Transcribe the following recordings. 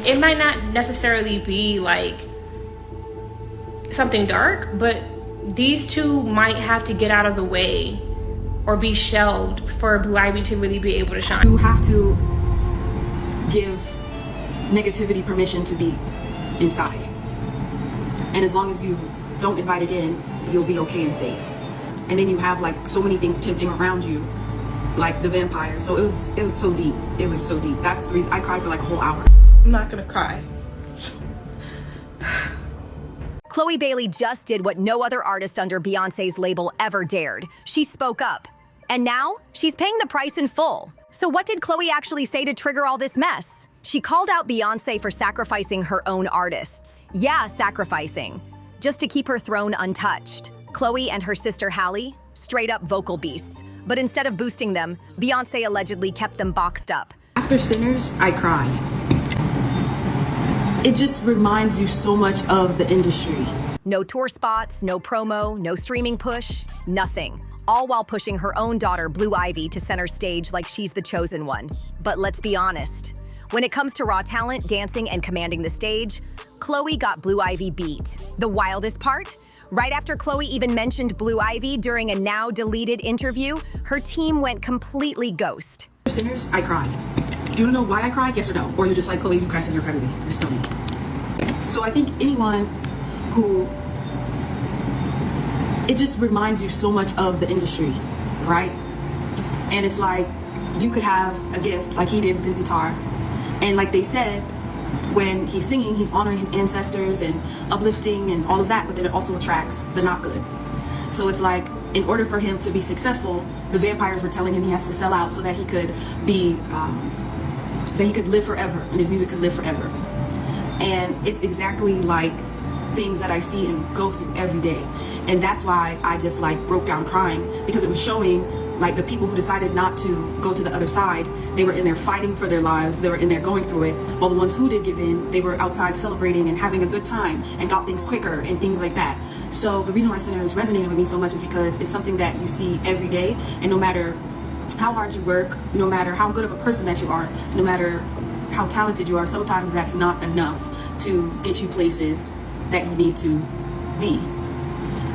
it might not necessarily be like something dark, but these two might have to get out of the way or be shelved for Blue Ivy to really be able to shine. You have to give negativity permission to be inside. And as long as you don't invite it in, you'll be okay and safe. And then you have like so many things tempting around you, like the vampire. So it was so deep. It was so deep. That's the reason I cried for like a whole hour. I'm not gonna cry. Khloe Bailey just did what no other artist under Beyonce's label ever dared. She spoke up. And now, she's paying the price in full. So what did Khloe actually say to trigger all this mess? She called out Beyonce for sacrificing her own artists. Yeah, sacrificing. Just to keep her throne untouched. Khloe and her sister Halle, straight up vocal beasts. But instead of boosting them, Beyonce allegedly kept them boxed up. After Sinners, I cried. It just reminds you so much of the industry. No tour spots, no promo, no streaming push, nothing. All while pushing her own daughter, Blue Ivy, to center stage like she's the chosen one. But let's be honest. When it comes to raw talent, dancing, and commanding the stage, Khloe got Blue Ivy beat. The wildest part? Right after Khloe even mentioned Blue Ivy during a now-deleted interview, her team went completely ghost. After Sinners, I cried. Do you know why I cried? Yes or no? Or you're just like, Khloe, you cried because you're a crybaby. You're still me. So I think anyone who, it just reminds you so much of the industry, right? And it's like, you could have a gift like he did with his guitar. And like they said, when he's singing, he's honoring his ancestors and uplifting and all of that, but then it also attracts the not good. So it's like, in order for him to be successful, the vampires were telling him he has to sell out so that he could be, that he could live forever and his music could live forever. And it's exactly like things that I see and go through every day. And that's why I just like broke down crying, because it was showing like the people who decided not to go to the other side, they were in there fighting for their lives, they were in there going through it, while the ones who did give in, they were outside celebrating and having a good time and got things quicker and things like that. So the reason why Sinners resonated with me so much is because it's something that you see every day, and no matter how hard you work, no matter how good of a person that you are, no matter how talented you are, sometimes that's not enough to get you places that you need to be.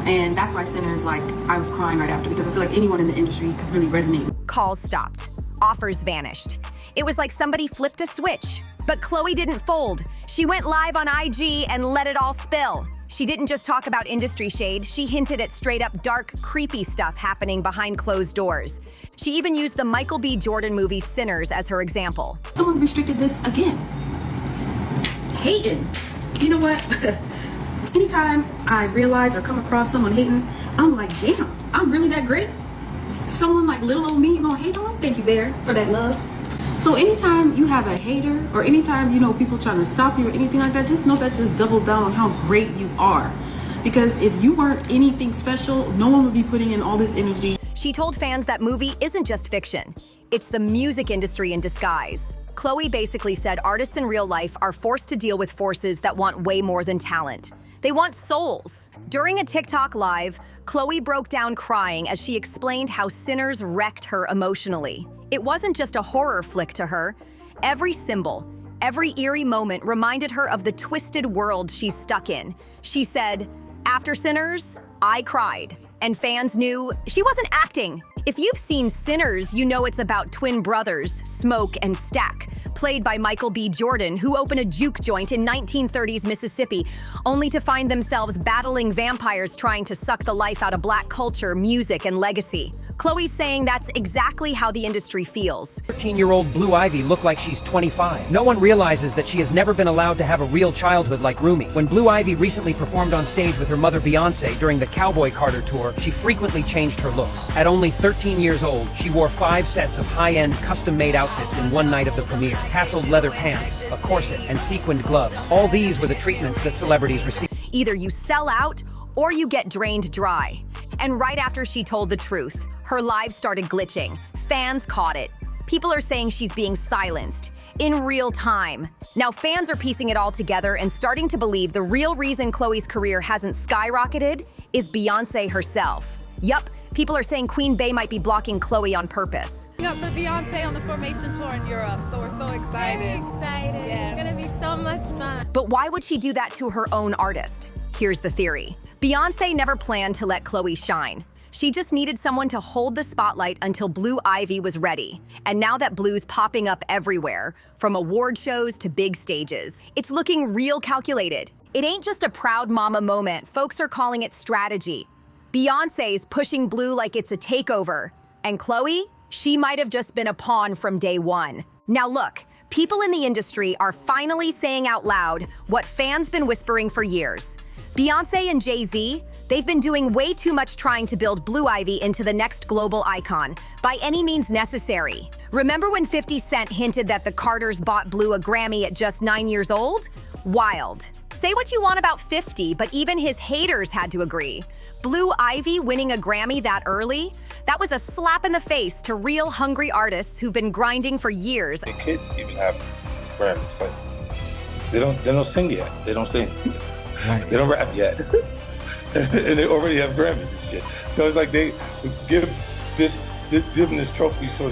And that's why Sinners, like, I was crying right after, because I feel like anyone in the industry could really resonate. Calls stopped. Offers vanished. It was like somebody flipped a switch. But Khloe didn't fold. She went live on IG and let it all spill. She didn't just talk about industry shade, she hinted at straight up dark, creepy stuff happening behind closed doors. She even used the Michael B. Jordan movie Sinners as her example. Someone restricted this again. Hating. You know what? Anytime I realize or come across someone hating, I'm like, damn, I'm really that great? Someone like little old me, you gonna hate on? Thank you, Bear, for that love. So anytime you have a hater, or anytime you know people trying to stop you or anything like that, just know that just doubles down on how great you are. Because if you weren't anything special, no one would be putting in all this energy. She told fans that movie isn't just fiction. It's the music industry in disguise. Khloe basically said artists in real life are forced to deal with forces that want way more than talent. They want souls. During a TikTok live, Khloe broke down crying as she explained how Sinners wrecked her emotionally. It wasn't just a horror flick to her. Every symbol, every eerie moment reminded her of the twisted world she's stuck in. She said, "After Sinners, I cried." And fans knew she wasn't acting. If you've seen Sinners, you know it's about twin brothers, Smoke and Stack, played by Michael B. Jordan, who opened a juke joint in 1930s Mississippi, only to find themselves battling vampires trying to suck the life out of Black culture, music, and legacy. Khloe's saying that's exactly how the industry feels. 13-year-old Blue Ivy looked like she's 25. No one realizes that she has never been allowed to have a real childhood like Rumi. When Blue Ivy recently performed on stage with her mother Beyonce during the Cowboy Carter tour, she frequently changed her looks. At only 13 years old, she wore 5 sets of high-end, custom-made outfits in one night of the premiere. Tasseled leather pants, a corset, and sequined gloves. All these were the treatments that celebrities received. Either you sell out, or you get drained dry. And right after she told the truth, her live started glitching. Fans caught it. People are saying she's being silenced in real time. Now fans are piecing it all together and starting to believe the real reason Khloe's career hasn't skyrocketed is Beyoncé herself. Yup, people are saying Queen Bey might be blocking Khloe on purpose. Up for Beyonce on the Formation tour in Europe, so we're so excited. Very excited. Yeah. It's gonna be so much But why would she do that to her own artist? Here's the theory. Beyoncé never planned to let Khloe shine. She just needed someone to hold the spotlight until Blue Ivy was ready. And now that Blue's popping up everywhere, from award shows to big stages, it's looking real calculated. It ain't just a proud mama moment, folks are calling it strategy. Beyoncé's pushing Blue like it's a takeover. And Khloe? She might have just been a pawn from day one. Now look, people in the industry are finally saying out loud what fans been whispering for years. Beyoncé and Jay-Z, they've been doing way too much trying to build Blue Ivy into the next global icon, by any means necessary. Remember when 50 Cent hinted that the Carters bought Blue a Grammy at just 9 years old? Wild. Say what you want about 50, but even his haters had to agree. Blue Ivy winning a Grammy that early? That was a slap in the face to real hungry artists who've been grinding for years. The kids even have Grammys. Like they don't sing yet. They don't sing. Right. They don't rap yet. And they already have Grammys and shit. So it's like they give them this trophy so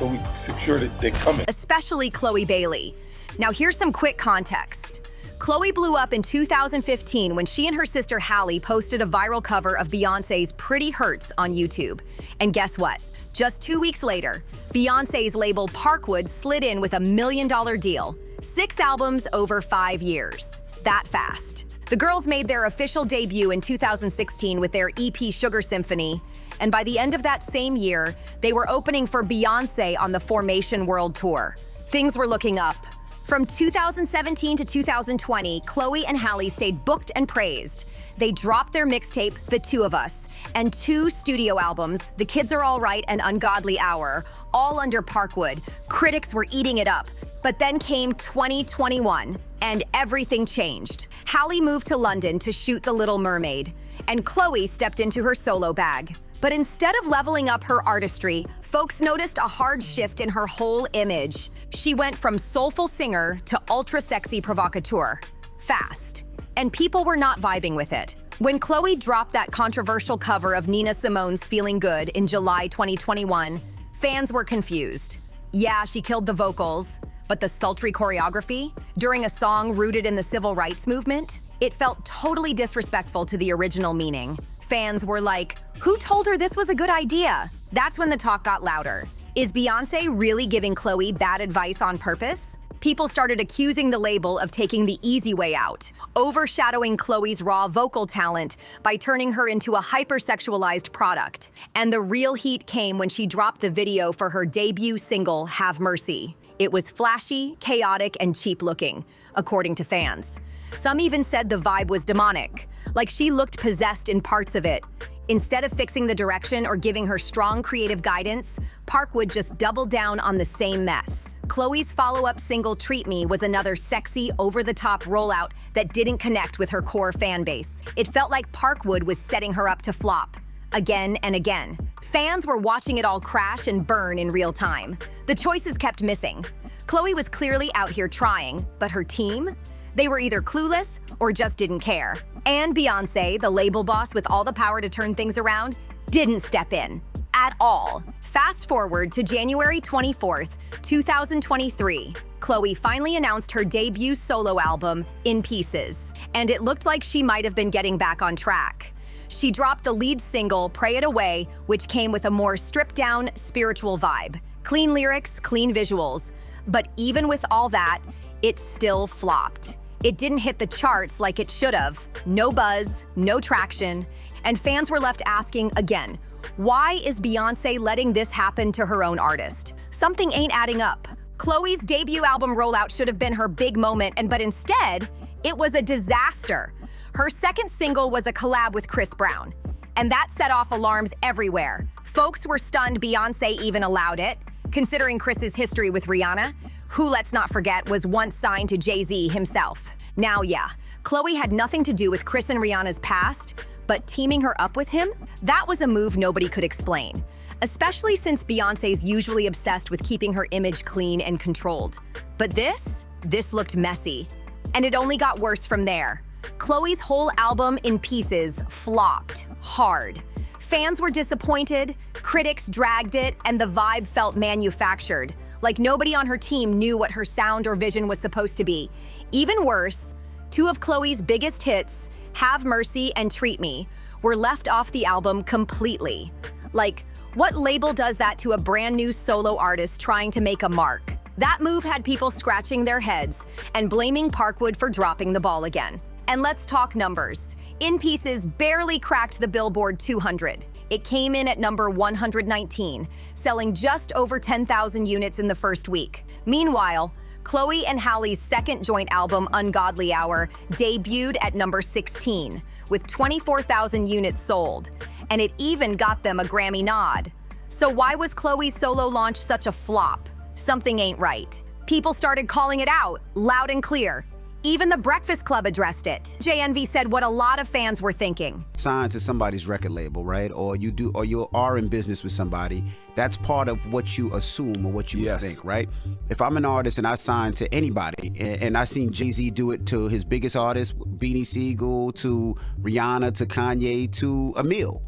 we secure that they're coming. Especially Khloe Bailey. Now here's some quick context. Khloe blew up in 2015 when she and her sister Halle posted a viral cover of Beyoncé's Pretty Hurts on YouTube. And guess what? Just 2 weeks later, Beyoncé's label Parkwood slid in with $1 million deal. 6 albums over 5 years. That fast. The girls made their official debut in 2016 with their EP Sugar Symphony, and by the end of that same year, they were opening for Beyoncé on the Formation World Tour. Things were looking up. From 2017 to 2020, Khloe and Halle stayed booked and praised. They dropped their mixtape, The Two of Us, and 2 studio albums, The Kids Are All Right and Ungodly Hour, all under Parkwood. Critics were eating it up. But then came 2021, and everything changed. Halle moved to London to shoot The Little Mermaid, and Khloe stepped into her solo bag. But instead of leveling up her artistry, folks noticed a hard shift in her whole image. She went from soulful singer to ultra-sexy provocateur. Fast. And people were not vibing with it. When Khloe dropped that controversial cover of Nina Simone's Feeling Good in July 2021, fans were confused. Yeah, she killed the vocals, but the sultry choreography, during a song rooted in the civil rights movement, it felt totally disrespectful to the original meaning. Fans were like, who told her this was a good idea? That's when the talk got louder. Is Beyoncé really giving Khloe bad advice on purpose? People started accusing the label of taking the easy way out, overshadowing Khloe's raw vocal talent by turning her into a hypersexualized product. And the real heat came when she dropped the video for her debut single, Have Mercy. It was flashy, chaotic, and cheap-looking, according to fans. Some even said the vibe was demonic, like she looked possessed in parts of it. Instead of fixing the direction or giving her strong creative guidance, Parkwood just doubled down on the same mess. Khloe's follow-up single, Treat Me, was another sexy, over-the-top rollout that didn't connect with her core fan base. It felt like Parkwood was setting her up to flop. Again and again. Fans were watching it all crash and burn in real time. The choices kept missing. Khloe was clearly out here trying, but her team? They were either clueless or just didn't care. And Beyoncé, the label boss with all the power to turn things around, didn't step in. At all. Fast forward to January 24th, 2023. Khloe finally announced her debut solo album, In Pieces, and it looked like she might have been getting back on track. She dropped the lead single, Pray It Away, which came with a more stripped-down, spiritual vibe. Clean lyrics, clean visuals. But even with all that, it still flopped. It didn't hit the charts like it should have. No buzz, no traction, and fans were left asking again, why is Beyoncé letting this happen to her own artist? Something ain't adding up. Khloe's debut album rollout should have been her big moment, but instead, it was a disaster. Her second single was a collab with Chris Brown, and that set off alarms everywhere. Folks were stunned Beyoncé even allowed it, considering Chris's history with Rihanna, who, let's not forget, was once signed to Jay-Z himself. Now, yeah, Khloe had nothing to do with Chris and Rihanna's past, but teaming her up with him? That was a move nobody could explain, especially since Beyoncé's usually obsessed with keeping her image clean and controlled. But this looked messy, and it only got worse from there. Khloe's whole album, In Pieces, flopped hard. Fans were disappointed, critics dragged it, and the vibe felt manufactured, Like nobody on her team knew what her sound or vision was supposed to be. Even worse, two of Khloe's biggest hits, Have Mercy and Treat Me, were left off the album completely. Like, what label does that to a brand new solo artist trying to make a mark? That move had people scratching their heads and blaming Parkwood for dropping the ball again. And let's talk numbers. In Pieces barely cracked the Billboard 200. It came in at number 119, selling just over 10,000 units in the first week. Meanwhile, Khloe and Halle's second joint album, Ungodly Hour, debuted at number 16, with 24,000 units sold, and it even got them a Grammy nod. So why was Khloe's solo launch such a flop? Something ain't right. People started calling it out, loud and clear. Even The Breakfast Club addressed it. JNV said what a lot of fans were thinking. Signed to somebody's record label, right? Or you are in business with somebody. That's part of what you assume or what you think, right? If I'm an artist and I sign to anybody, and I seen Jay-Z do it to his biggest artists, Beanie Siegel, to Rihanna, to Kanye, to Emil,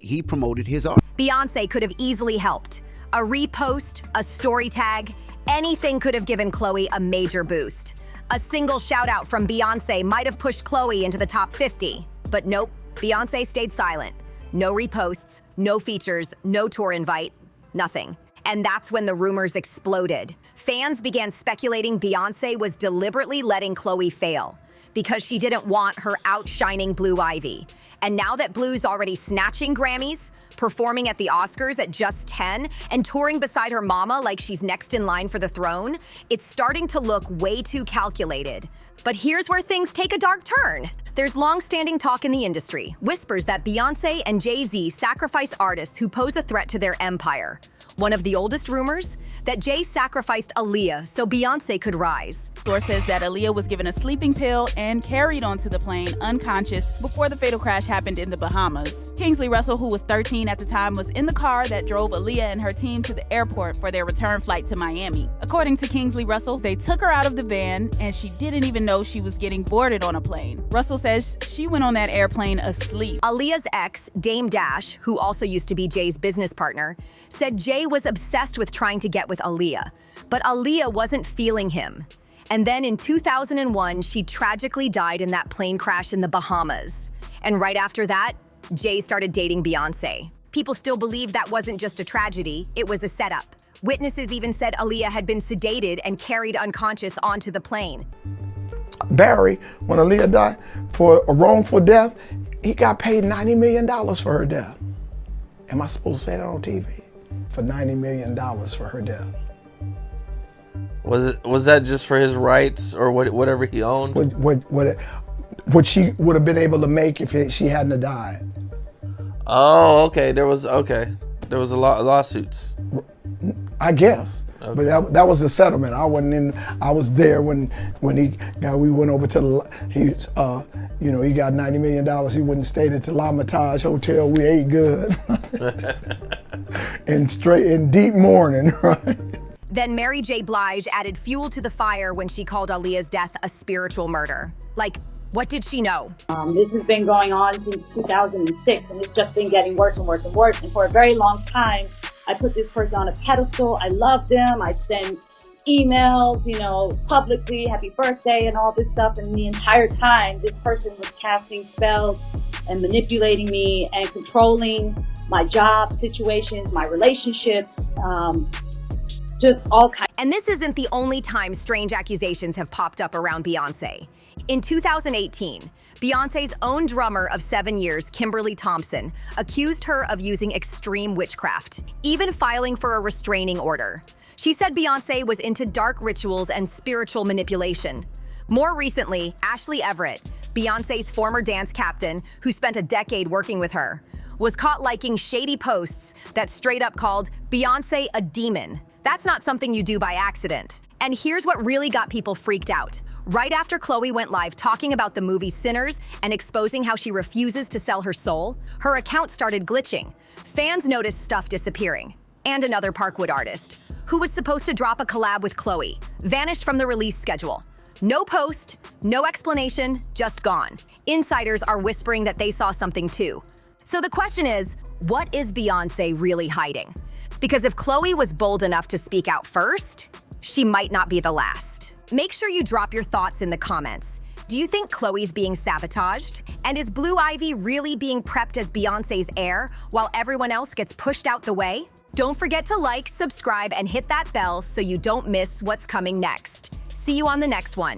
he promoted his art. Beyonce could have easily helped. A repost, a story tag, anything could have given Khloe a major boost. A single shout out from Beyonce might have pushed Khloe into the top 50. But nope, Beyonce stayed silent. No reposts, no features, no tour invite, nothing. And that's when the rumors exploded. Fans began speculating Beyonce was deliberately letting Khloe fail because she didn't want her outshining Blue Ivy. And now that Blue's already snatching Grammys, performing at the Oscars at just 10, and touring beside her mama like she's next in line for the throne, it's starting to look way too calculated. But here's where things take a dark turn. There's long-standing talk in the industry, whispers that Beyonce and Jay-Z sacrifice artists who pose a threat to their empire. One of the oldest rumors? That Jay sacrificed Aaliyah so Beyonce could rise. Source says that Aaliyah was given a sleeping pill and carried onto the plane unconscious before the fatal crash happened in the Bahamas. Kingsley Russell, who was 13 at the time, was in the car that drove Aaliyah and her team to the airport for their return flight to Miami. According to Kingsley Russell, they took her out of the van and she didn't even know she was getting boarded on a plane. Russell says she went on that airplane asleep. Aaliyah's ex, Dame Dash, who also used to be Jay's business partner, said Jay was obsessed with trying to get with Aaliyah, but Aaliyah wasn't feeling him. And then in 2001, she tragically died in that plane crash in the Bahamas. And right after that, Jay started dating Beyonce. People still believe that wasn't just a tragedy, it was a setup. Witnesses even said Aaliyah had been sedated and carried unconscious onto the plane. Barry, when Aaliyah died for a wrongful death, he got paid $90 million for her death. Am I supposed to say that on TV? For $90 million for her death. Was that just for his rights or whatever he owned? What she would have been able to make if she hadn't have died. Oh, okay. There was a lot of lawsuits. I guess. Okay. But that was the settlement. I wasn't in. I was there when we went over to he got $90 million. He wouldn't stayed at the L'Hermitage Hotel. We ate good. and straight in deep mourning, right? Then Mary J. Blige added fuel to the fire when she called Aaliyah's death a spiritual murder. Like, what did she know? This has been going on since 2006, and it's just been getting worse and worse and worse. And for a very long time, I put this person on a pedestal. I love them. I send emails, publicly, happy birthday and all this stuff. And the entire time, this person was casting spells and manipulating me and controlling my job situations, my relationships, just all kinds. And this isn't the only time strange accusations have popped up around Beyonce. In 2018, Beyonce's own drummer of 7 years, Kimberly Thompson, accused her of using extreme witchcraft, even filing for a restraining order. She said Beyonce was into dark rituals and spiritual manipulation. More recently, Ashley Everett, Beyonce's former dance captain, who spent a decade working with her, was caught liking shady posts that straight up called Beyonce a demon. That's not something you do by accident. And here's what really got people freaked out. Right after Khloe went live talking about the movie Sinners and exposing how she refuses to sell her soul, her account started glitching. Fans noticed stuff disappearing. And another Parkwood artist, who was supposed to drop a collab with Khloe, vanished from the release schedule. No post, no explanation, just gone. Insiders are whispering that they saw something too. So the question is, what is Beyonce really hiding? Because if Khloe was bold enough to speak out first, she might not be the last. Make sure you drop your thoughts in the comments. Do you think Khloe's being sabotaged? And is Blue Ivy really being prepped as Beyonce's heir while everyone else gets pushed out the way? Don't forget to like, subscribe, and hit that bell so you don't miss what's coming next. See you on the next one.